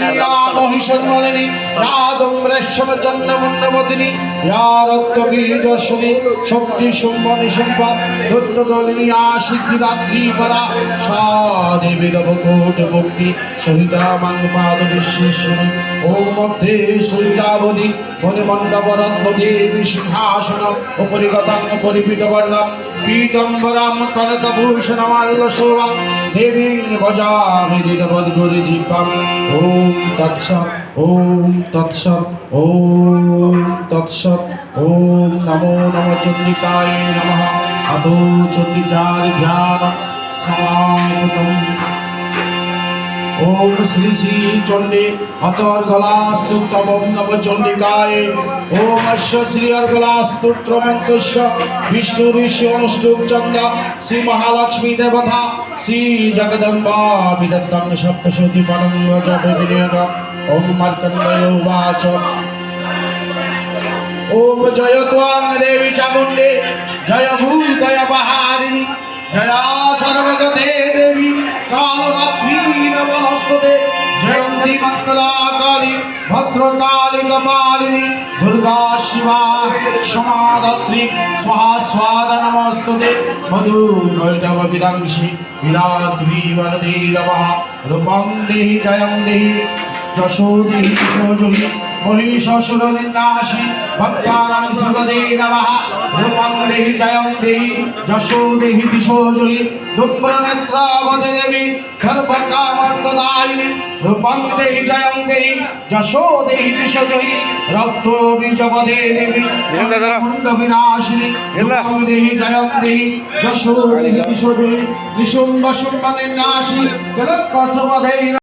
महिषन्मलिनी या दुम्रेश्वरचन्द्रमुण्डमतिनी या रक्तबीजस्विनी शक्तिशुम्भनि शुम्भा दत्तदलिनी या सिद्धिदात्री परा सा देवी नवकोटिमुक्ति सहिता माङ्गपादविश्वेश्वरी ॐ मध्ये सुवितावधि मणिमण्डपरत्नदेवी सिंहासनम् उपरि गतां परिपितवर्णं पीताम्बरं कनकभूषणमाल्यशोभां देवीं भजामि दिनवद्गुरुजिह्वाम् ॐ तत्सत् ॐ तत्सत् ॐ तत्सत् ॐ नमो नमः चण्डिकाय नमः अतो चण्डिकार ध्यान समाप्तम् ओम श्री श्री चंडी अतर्गलास्तुतम नम चंडिकाय ओम अश्व श्री अर्गलास्तुत्र मंत्रस्य विष्णु ऋषि अनुष्टुप चंद श्री महालक्ष्मी देवता श्री जगदम्बा विदत्तं सप्तशती परम जपविनेन ओम मार्कण्डेय उवाच ओम जय त्वां देवी चामुण्डे जय भूतय बहारिणी जया सर्वगते देवी कालरात्रि नमस्तुते जयन्ती मंगला काली भद्रकाली कपालिनी दुर्गा शिवा क्षमादात्री स्वाहा स्वाहा नमस्तुते मधु कैटभ विदंशी विरात्री वरदे नमः रूपं देहि जयं देहि যশো দেহি দিশোজহি মহিষাসুরনিন্দাসি ভক্তানাং সুগদে নমঃ রূপং দেহি জয়ং দেহি যশো দেহি দিশোজহি দুম্রনেত্রাবদে দেবী গর্ভকামর্তদায়িনী রূপং দেহি জয়ং দেহি যশো দেহি দিশোজহি রক্তবীজবদে দেবী মুণ্ড বিনাশিনী রূপং দেহি জয়ং দেহি যশো দেহি দিশোজহি নিশুম্ভ শুম্ভ নিন্দাসি জলকসবদে